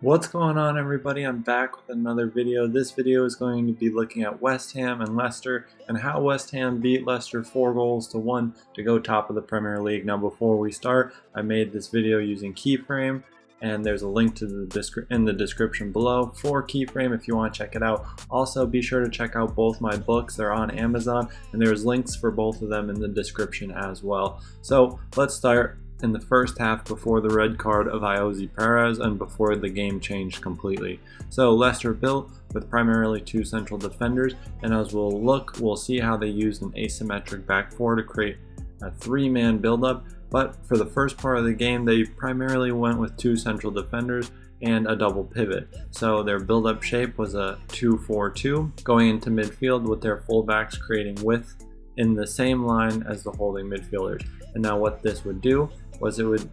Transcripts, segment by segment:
What's going on, everybody? I'm back with another video. This video is going to be looking at West Ham and Leicester and how West Ham beat Leicester 4-1 to go top of the Premier League. Now before we start, I made this video using Keyframe, and there's a link to in the description below for Keyframe if you want to check it out. Also, be sure to check out both my books. They're on Amazon, and there's links for both of them in the description as well. So let's start in the first half before the red card of Ayoze Perez and before the game changed completely. So Leicester built with primarily two central defenders, and as we'll see how they used an asymmetric back four to create a three-man build-up. But for the first part of the game, they primarily went with two central defenders and a double pivot. So their build-up shape was a 2-4-2, going into midfield with their fullbacks creating width in the same line as the holding midfielders. And now what this would do was it would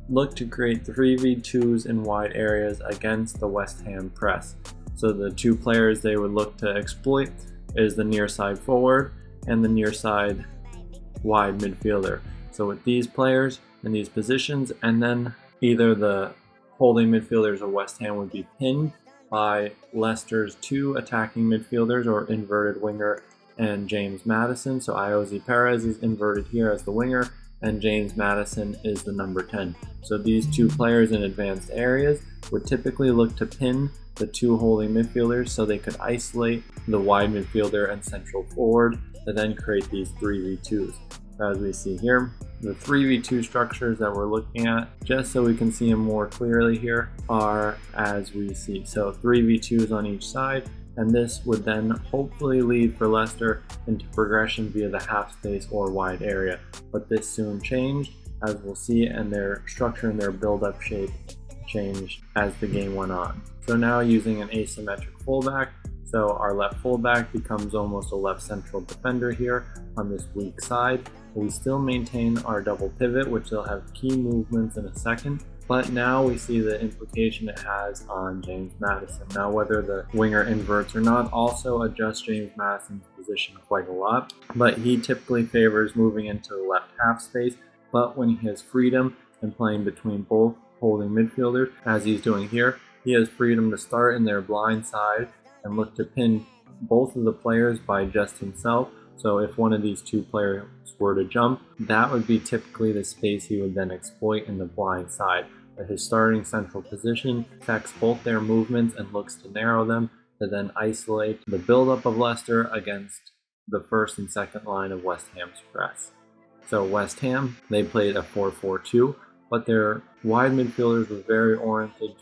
look to create 3v2s in wide areas against the West Ham press. So the two players they would look to exploit is the near side forward and the near side wide midfielder. So with these players in these positions, and then either the holding midfielders of West Ham would be pinned by Leicester's two attacking midfielders or inverted winger and James Maddison. So Ayoze Perez is inverted here as the winger, and James Maddison is the number 10. So these two players in advanced areas would typically look to pin the two holding midfielders so they could isolate the wide midfielder and central forward to then create these 3v2s. As we see here, the 3v2 structures that we're looking at, just so we can see them more clearly here, are as we see. So 3v2s on each side, and this would then hopefully lead for Leicester into progression via the half space or wide area. But this soon changed, as we'll see, and their structure and their build-up shape changed as the game went on. So now using an asymmetric fullback, so our left fullback becomes almost a left central defender here on this weak side. We still maintain our double pivot, which will have key movements in a second. But now we see the implication it has on James Maddison. Now whether the winger inverts or not also adjusts James Maddison's position quite a lot, but he typically favors moving into the left half space. But when he has freedom and playing between both holding midfielders, as he's doing here, he has freedom to start in their blind side and look to pin both of the players by just himself. So if one of these two players were to jump, that would be typically the space he would then exploit in the blind side. But his starting central position affects both their movements and looks to narrow them to then isolate the buildup of Leicester against the first and second line of West Ham's press. So West Ham, they played a 4-4-2, but their wide midfielders were very oriented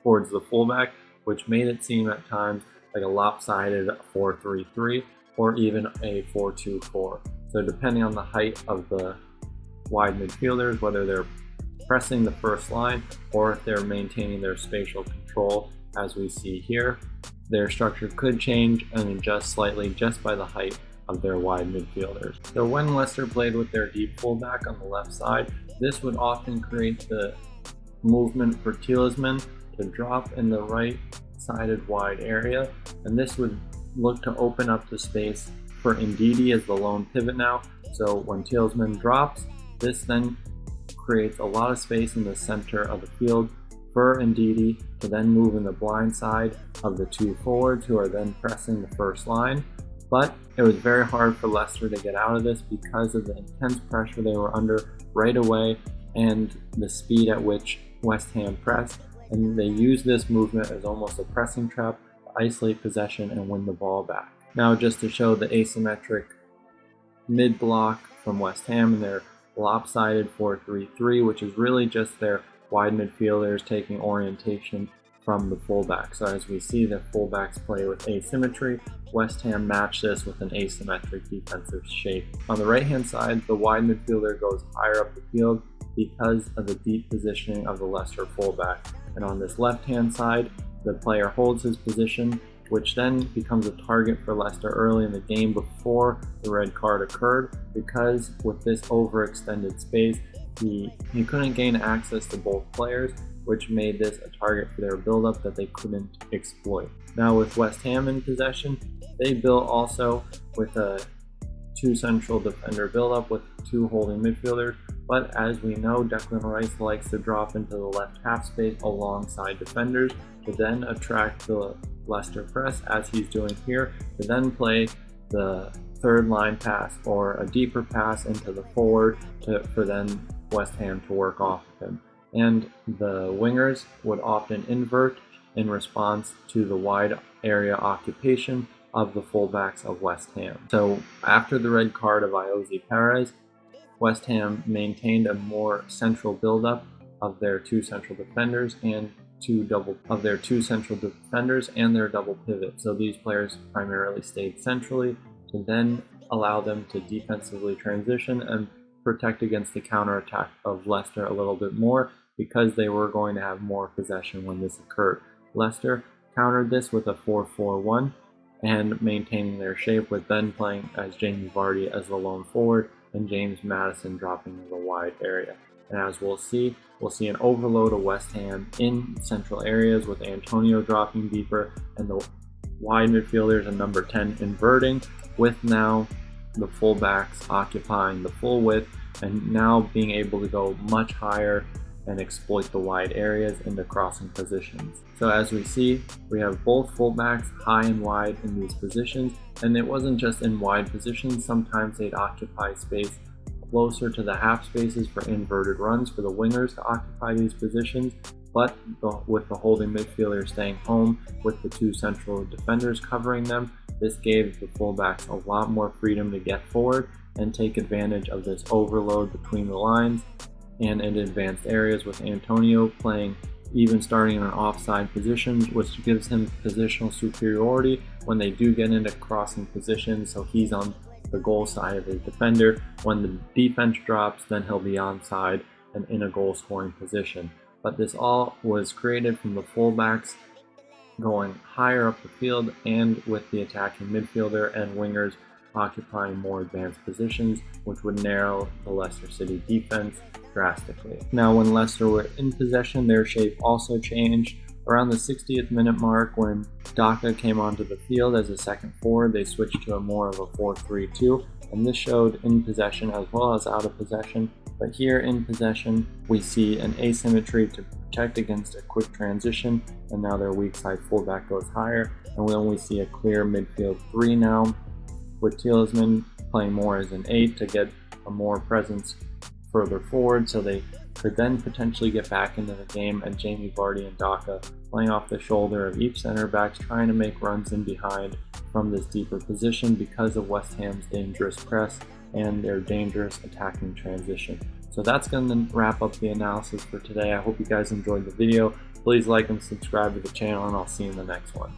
towards the fullback, which made it seem at times like a lopsided 4-3-3 or even a 4-2-4. So depending on the height of the wide midfielders, whether they're pressing the first line or if they're maintaining their spatial control, as we see here, their structure could change and adjust slightly just by the height of their wide midfielders. So when Leicester played with their deep fullback on the left side, this would often create the movement for Tielemans to drop in the right-sided wide area, and this would look to open up the space for Ndidi as the lone pivot now. So when Tielemans drops, this then creates a lot of space in the center of the field for Ndidi to then move in the blind side of the two forwards who are then pressing the first line. But it was very hard for Leicester to get out of this because of the intense pressure they were under right away and the speed at which West Ham pressed. And they used this movement as almost a pressing trap to isolate possession and win the ball back. Now just to show the asymmetric mid-block from West Ham and their lopsided 4-3-3, which is really just their wide midfielders taking orientation from the fullback. So as we see, the fullbacks play with asymmetry. West Ham matched this with an asymmetric defensive shape. On the right-hand side, the wide midfielder goes higher up the field because of the deep positioning of the Leicester fullback. And on this left-hand side, the player holds his position, which then becomes a target for Leicester early in the game before the red card occurred, because with this overextended space, he couldn't gain access to both players, which made this a target for their buildup that they couldn't exploit. Now with West Ham in possession, they built also with a two central defender buildup with two holding midfielders, But as we know, Declan Rice likes to drop into the left half space alongside defenders to then attract the Leicester press, as he's doing here, to then play the third line pass or a deeper pass into the forward for then West Ham to work off of him. And the wingers would often invert in response to the wide area occupation of the fullbacks of West Ham. So after the red card of Ayoze Perez, West Ham maintained a more central build-up of their two central defenders and their double pivot. So these players primarily stayed centrally to then allow them to defensively transition and protect against the counterattack of Leicester a little bit more, because they were going to have more possession when this occurred. Leicester countered this with a 4-4-1 and maintaining their shape, with then playing as Jamie Vardy as the lone forward and James Maddison dropping in the wide area. And as we'll see an overload of West Ham in central areas, with Antonio dropping deeper and the wide midfielders and number 10 inverting, with now the fullbacks occupying the full width and now being able to go much higher and exploit the wide areas into crossing positions. So as we see, we have both fullbacks high and wide in these positions, and it wasn't just in wide positions. Sometimes they'd occupy space closer to the half spaces for inverted runs for the wingers to occupy these positions, but with the holding midfielder staying home with the two central defenders covering them, this gave the fullbacks a lot more freedom to get forward and take advantage of this overload between the lines and in advanced areas, with Antonio playing even starting in an offside position, which gives him positional superiority when they do get into crossing positions. So he's on the goal side of his defender. When the defense drops, then he'll be onside and in a goal scoring position. But this all was created from the fullbacks going higher up the field, and with the attacking midfielder and wingers occupying more advanced positions, which would narrow the Leicester City defense drastically. Now, when Leicester were in possession, their shape also changed. Around the 60th minute mark, when Daka came onto the field as a second forward, they switched to more of a 4-3-2, and this showed in possession as well as out of possession. But here in possession, we see an asymmetry to protect against a quick transition, and now their weak side fullback goes higher, and then we see a clear midfield three now, with Tielemans playing more as an 8 to get a more presence further forward, so they could then potentially get back into the game, and Jamie Vardy and Daka playing off the shoulder of each center backs, trying to make runs in behind from this deeper position because of West Ham's dangerous press and their dangerous attacking transition. So that's going to wrap up the analysis for today. I hope you guys enjoyed the video. Please like and subscribe to the channel, and I'll see you in the next one.